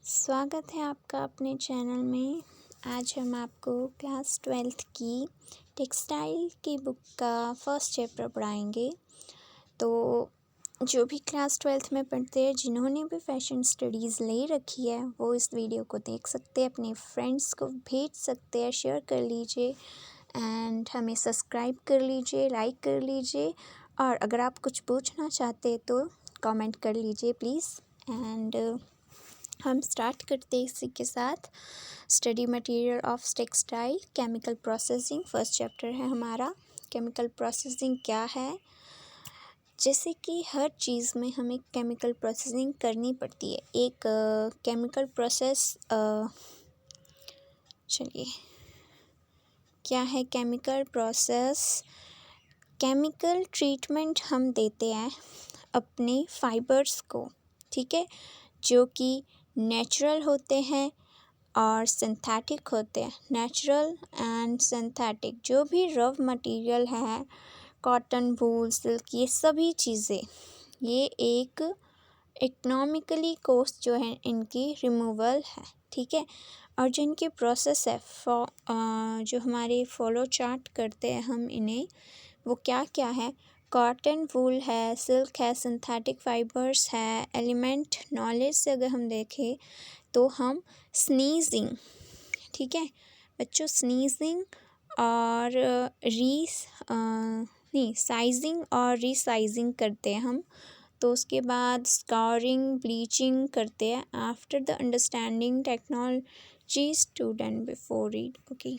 स्वागत है आपका अपने चैनल में। आज हम आपको क्लास 12th की टेक्सटाइल की बुक का फर्स्ट चैप्टर पढ़ाएंगे। तो जो भी क्लास 12th में पढ़ते हैं, जिन्होंने भी फैशन स्टडीज़ ले रखी है, वो इस वीडियो को देख सकते हैं, अपने फ्रेंड्स को भेज सकते हैं, शेयर कर लीजिए एंड हमें सब्सक्राइब कर लीजिए, लाइक कर लीजिए। और अगर आप कुछ पूछना चाहते हैं तो कमेंट कर लीजिए प्लीज़। एंड हम स्टार्ट करते हैं इसी के साथ। Study material of textile chemical processing first chapter है हमारा। केमिकल प्रोसेसिंग क्या है? जैसे कि हर चीज़ में हमें केमिकल प्रोसेसिंग करनी पड़ती है। एक केमिकल प्रोसेस चलिए क्या है केमिकल प्रोसेस? केमिकल ट्रीटमेंट हम देते हैं अपने फाइबर्स को, ठीक है, जो कि नेचुरल होते हैं और सिंथेटिक होते हैं। नेचुरल एंड सिंथेटिक जो भी रव मटेरियल है, कॉटन, वूल, सिल्क, ये सभी चीज़ें, ये एक इकोनॉमिकली कॉस्ट जो है इनकी रिमूवल है, ठीक है। और जो इनकी प्रोसेस है जो हमारे फॉलो चार्ट करते हैं हम इन्हें, वो क्या क्या है? कॉटन, वूल है, सिल्क है, सिंथेटिक फाइबर्स है। एलिमेंट नॉलेज से अगर हम देखें तो हम स्नीजिंग, ठीक है बच्चों, स्नीजिंग और साइजिंग और रीसाइजिंग करते हैं हम। तो उसके बाद स्कारिंग, ब्लीचिंग करते हैं। After the understanding technology student before read, okay.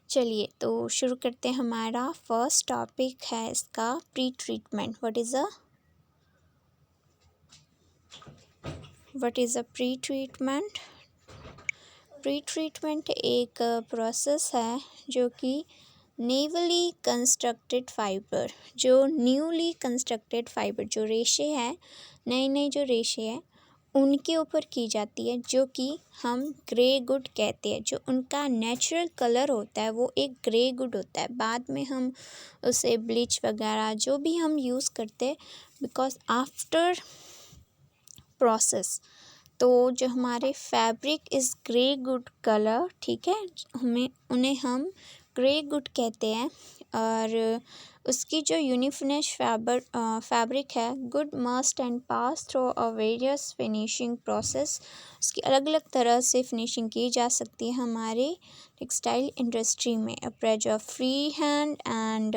चलिए तो शुरू करते हैं। हमारा फर्स्ट टॉपिक है इसका pre treatment. What is a pre treatment? Pre treatment एक प्रोसेस है जो कि न्यूली कंस्ट्रक्टेड फाइबर, जो रेशे हैं, नए जो रेशे हैं, उनके ऊपर की जाती है, जो कि हम ग्रे गुड कहते हैं। जो उनका नेचुरल कलर होता है वो एक ग्रे गुड होता है। बाद में हम उसे ब्लीच वगैरह जो भी हम यूज़ करते हैं, बिकॉज आफ्टर प्रोसेस तो जो हमारे fabric is grey good colour, ठीक है, उन्हें हम ग्रे गुड कहते हैं। और उसकी जो यूनिफिनिश फैब्रिक है, good must and pass through a various finishing process. उसकी अलग अलग तरह से फिनिशिंग की जा सकती है हमारे टेक्सटाइल इंडस्ट्री में। Approach of free hand and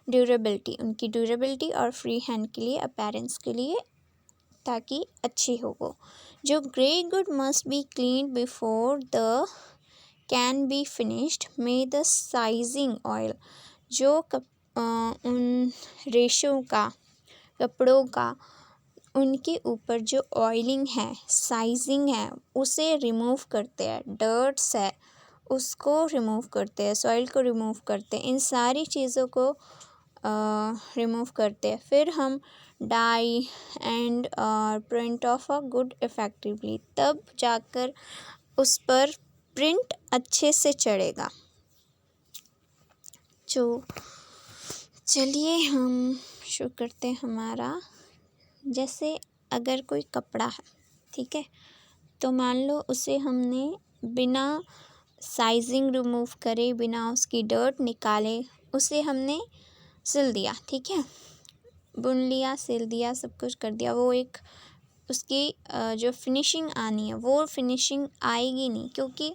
durability, उनकी ड्यूरेबिलिटी और फ्री हैंड के लिए, अपीयरेंस के लिए, ताकि अच्छी हो वो। जो grey good must be clean before the can be finished. May the sizing oil, जो उन रेशों का, कपड़ों का, उनके ऊपर जो ऑयलिंग है, साइजिंग है, उसे रिमूव करते हैं। डर्ट्स है उसको रिमूव करते हैं, सॉइल को रिमूव करते हैं, इन सारी चीज़ों को रिमूव करते हैं। फिर हम dye and print of a good effectively, तब जाकर उस पर प्रिंट अच्छे से चढ़ेगा। चलिए हम शुरू करते हैं हमारा। जैसे अगर कोई कपड़ा है, ठीक है, तो मान लो उसे हमने बिना साइजिंग रिमूव करे, बिना उसकी डर्ट निकाले, उसे हमने सिल दिया, ठीक है, बुन लिया, सिल दिया, सब कुछ कर दिया। वो एक उसकी जो फिनिशिंग आनी है वो फिनिशिंग आएगी नहीं, क्योंकि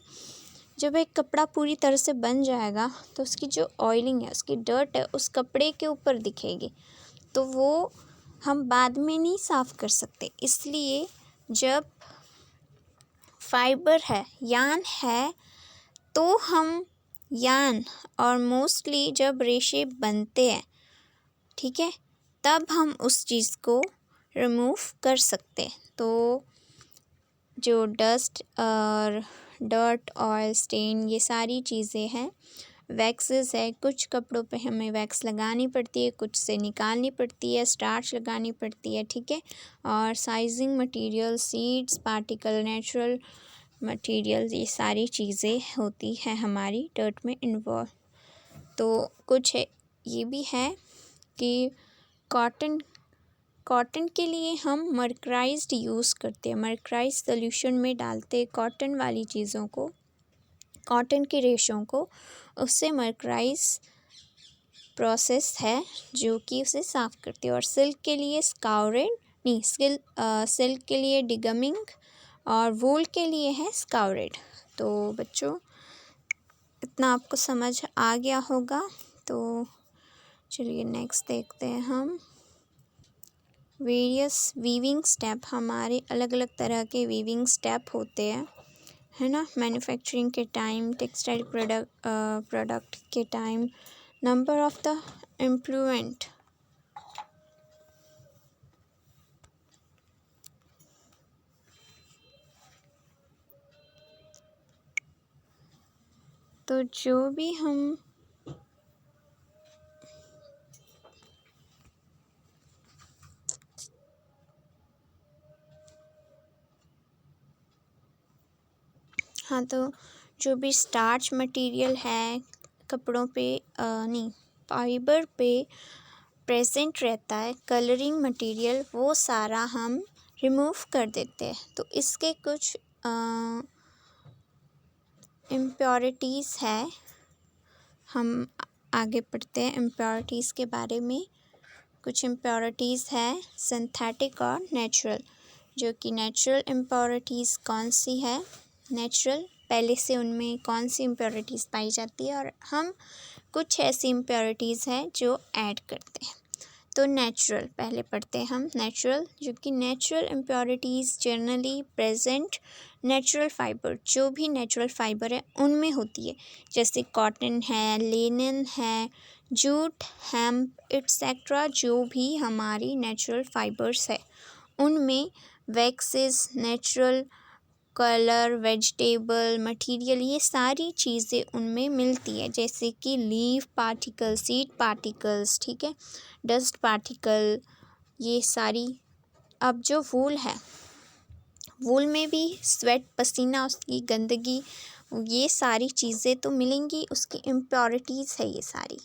जब एक कपड़ा पूरी तरह से बन जाएगा तो उसकी जो ऑयलिंग है, उसकी डर्ट है, उस कपड़े के ऊपर दिखेगी, तो वो हम बाद में नहीं साफ़ कर सकते। इसलिए जब फाइबर है, यान है, तो हम यान और मोस्टली जब रेशे बनते हैं, ठीक है, तब हम उस चीज़ को रिमूव कर सकते हैं। तो जो डस्ट और डर्ट, ऑयल स्टेन, ये सारी चीज़ें हैं। वैक्सेस है, कुछ कपड़ों पे हमें वैक्स लगानी पड़ती है, कुछ से निकालनी पड़ती है, स्टार्च लगानी पड़ती है, ठीक है। और sizing material, seeds, particle, natural material, ये सारी चीज़ें होती हैं हमारी डर्ट में इन्वॉल्व। तो कुछ है ये भी है कि कॉटन के लिए हम मर्कराइज्ड यूज़ करते हैं, मर्कराइज्ड सोल्यूशन में डालते कॉटन वाली चीज़ों को, कॉटन के रेशों को, उससे मर्कराइज प्रोसेस है जो कि उसे साफ़ करती है। और सिल्क के लिए स्काउरेड नहीं, सिल्क के लिए डिगमिंग और वूल के लिए है स्काउरेड। तो बच्चों इतना आपको समझ आ गया होगा। तो चलिए नेक्स्ट देखते हैं हम वेरियस वीविंग स्टेप। हमारे अलग अलग तरह के वीविंग स्टेप होते हैं, है ना, मैन्युफैक्चरिंग के टाइम, टेक्सटाइल प्रोडक्ट के टाइम, नंबर ऑफ द इम्प्लूएंट। तो जो भी हम हाँ, तो जो भी स्टार्च मटेरियल है कपड़ों पे नहीं, फाइबर पे प्रेजेंट रहता है, कलरिंग मटेरियल, वो सारा हम रिमूव कर देते हैं। तो इसके कुछ इम्प्योरिटीज़ है, हम आगे पढ़ते हैं इम्प्योरिटीज़ के बारे में। कुछ इम्प्योरिटीज़ है सिंथेटिक और नेचुरल। जो कि नेचुरल इम्प्योरिटीज़ कौन सी है, नेचुरल पहले से उनमें कौन सी इम्प्योरिटीज़ पाई जाती है, और हम कुछ ऐसी इम्प्योरिटीज़ हैं जो ऐड करते हैं। तो नेचुरल पहले पढ़ते हैं हम। नेचुरल, जो कि natural impurities generally present natural fibre, जो भी नेचुरल फाइबर है उनमें होती है, जैसे कॉटन है, लिनन है, जूट, हेम्प एट्सेट्रा। जो भी हमारी नेचुरल फाइबर्स है उनमें waxes, natural colour, vegetable material, ये सारी चीज़ें उनमें मिलती है, जैसे कि लीफ पार्टिकल, सीड पार्टिकल्स, ठीक है, डस्ट पार्टिकल, ये सारी। अब जो वूल है, वूल में भी स्वेट, पसीना, उसकी गंदगी, ये सारी चीज़ें तो मिलेंगी, उसकी इम्प्योरिटीज़ है ये सारी।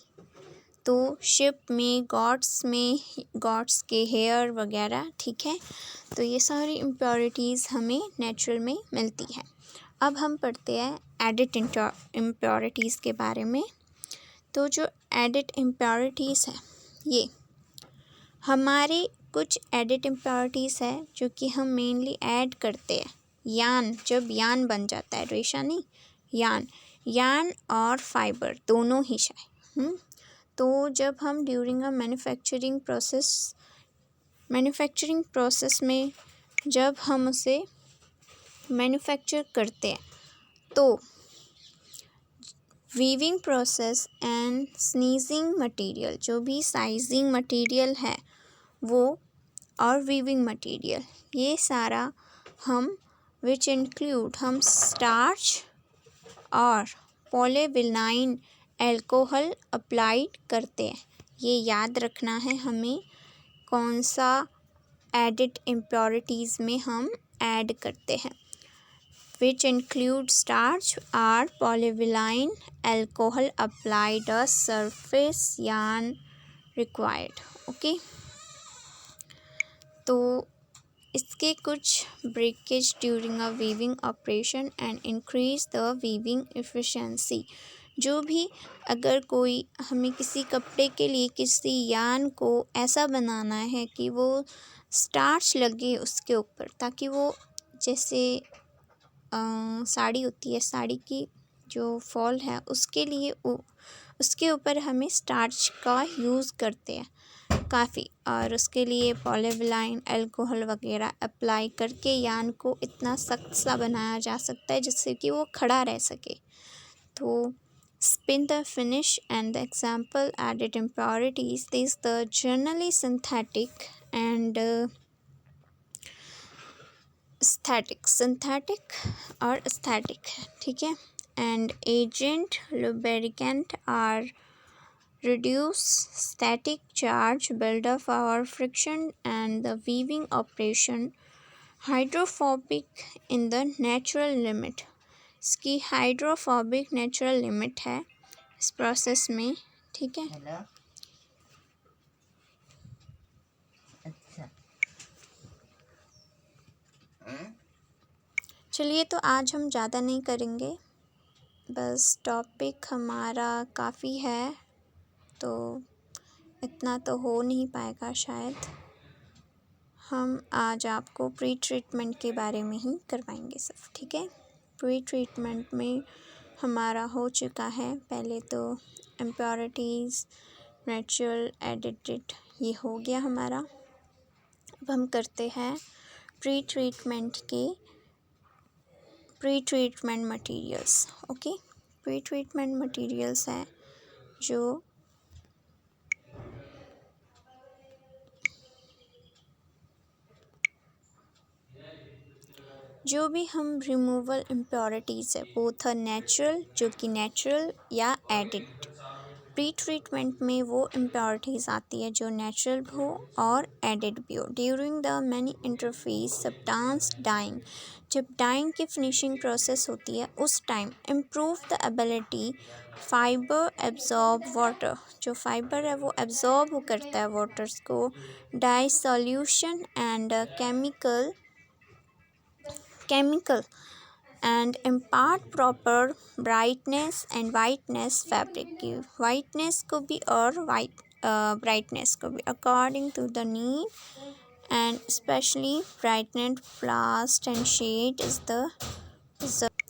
तो शिप में, गॉड्स के हेयर वगैरह, ठीक है। तो ये सारी इम्प्योरिटीज़ हमें नेचुरल में मिलती है। अब हम पढ़ते हैं एडिड इम्प्योरिटीज़ के बारे में। तो जो एडिड इम्प्योरिटीज़ है, ये हमारे कुछ एडिड इम्प्योरिटीज़ है जो कि हम मेनली ऐड करते हैं। यान, जब यान बन जाता है, रेशा नहीं, यान और फाइबर दोनों ही शायद। तो जब हम ड्यूरिंग अ मैन्युफैक्चरिंग प्रोसेस में जब हम उसे मैन्युफैक्चर करते हैं, तो weaving process and sneezing material, जो भी साइजिंग मटेरियल है वो, और वीविंग मटेरियल, ये सारा हम विच इंक्लूड, हम स्टार्च और पॉलीविनाइल अल्कोहल अप्लाइड करते हैं। ये याद रखना है हमें, कौन सा एडिड इम्प्योरिटीज़ में हम ऐड करते हैं। विच इंक्लूड स्टार्च और polyvinyl alcohol applied a surface yarn required. Okay, तो इसके कुछ breakage during a weaving operation and increase the weaving efficiency. जो भी, अगर कोई हमें किसी कपड़े के लिए किसी यान को ऐसा बनाना है कि वो स्टार्च लगे उसके ऊपर, ताकि वो जैसे साड़ी होती है, साड़ी की जो फॉल है उसके लिए उसके ऊपर हमें स्टार्च का यूज़ करते हैं काफ़ी, और उसके लिए पॉलीविनाइल अल्कोहल वगैरह अप्लाई करके यान को इतना सख्त सा बनाया जा सकता है जिससे कि वो खड़ा रह सके। तो spin the finish and the example added impurities, these the generally synthetic and synthetic और aesthetic है, ठीक है, and agent lubricant are reduce static charge buildup or friction and the weaving operation, hydrophobic in the natural limit। इसकी hydrophobic natural limit है इस process में, ठीक है। हेलो, अच्छा, चलिए, तो आज हम ज़्यादा नहीं करेंगे, बस टॉपिक हमारा काफ़ी है, तो इतना तो हो नहीं पाएगा शायद। हम आज आपको प्री ट्रीटमेंट के बारे में ही करवाएंगे सब, ठीक है। प्री ट्रीटमेंट में हमारा हो चुका है, पहले तो इम्प्योरिटीज़, नेचुरल, एडिटेड, ये हो गया हमारा। अब हम करते हैं pre treatment materials. Okay, pre treatment materials हैं जो भी हम रिमूवल इम्प्योरिटीज़ है, बोथ अ नेचुरल, जो कि नेचुरल या एडिड। प्री ट्रीटमेंट में वो इम्प्योरिटीज़ आती है जो नेचुरल भी हो और एडिड भी हो। During the many interface substance dyeing, जब डाइंग की फिनिशिंग प्रोसेस होती है उस time improve the ability fibre absorb water, जो फाइबर है वो एब्जॉर्ब करता है वाटर्स को, dye solution and chemical and impart proper brightness and whiteness fabric की whiteness को भी और brightness को भी according to the need, and especially brightness, blast and shade is the result।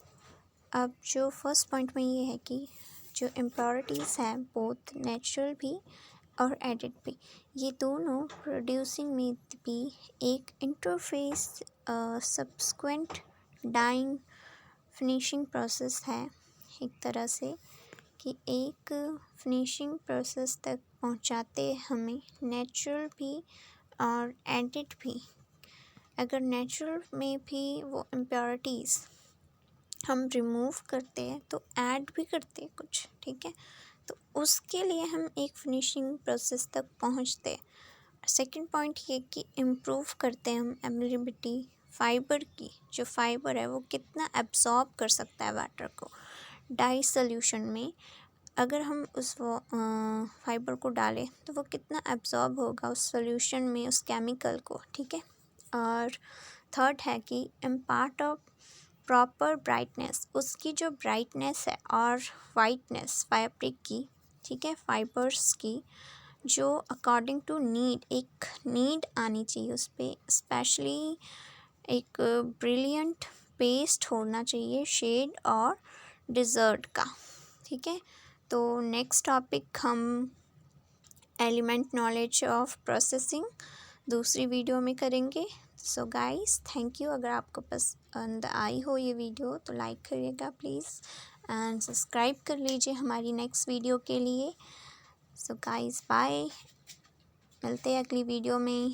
अब जो फर्स्ट पॉइंट में ये है कि जो इम्प्योरिटीज़ हैं बोथ नेचुरल भी और एडिड भी, ये दोनों प्रोड्यूसिंग में भी एक interface subsequent dyeing finishing process है, एक तरह से कि एक फिनिशिंग प्रोसेस तक पहुंचाते हमें नेचुरल भी और एडिड भी। अगर नेचुरल में भी वो इम्प्योरिटीज़ हम रिमूव करते हैं तो ऐड भी करते हैं कुछ, ठीक है, तो उसके लिए हम एक फिनिशिंग प्रोसेस तक पहुंचते हैं। सेकंड पॉइंट ये कि इम्प्रूव करते हैं हम एबिलिटी फाइबर की, जो फाइबर है वो कितना एब्जॉर्ब कर सकता है वाटर को। डाई सोल्यूशन में अगर हम उस फाइबर को डालें तो वो कितना एब्जॉर्ब होगा उस सोल्यूशन में, उस केमिकल को, ठीक है। और थर्ड है कि इम्पार्ट ऑफ प्रॉपर ब्राइटनेस, उसकी जो ब्राइटनेस है और वाइटनेस फैब्रिक की, ठीक है, फाइबर्स की, जो अकॉर्डिंग टू नीड, एक नीड आनी चाहिए उस पर, स्पेशली एक ब्रिलियंट पेस्ट होना चाहिए शेड और डिज़र्ट का, ठीक है। तो नेक्स्ट टॉपिक हम एलिमेंट नॉलेज ऑफ प्रोसेसिंग दूसरी वीडियो में करेंगे। So guys, thank you. अगर आपको पसंद आई हो ये वीडियो तो लाइक करिएगा प्लीज़, एंड सब्सक्राइब कर लीजिए हमारी नेक्स्ट वीडियो के लिए। सो गाइस, बाय, मिलते हैं अगली वीडियो में।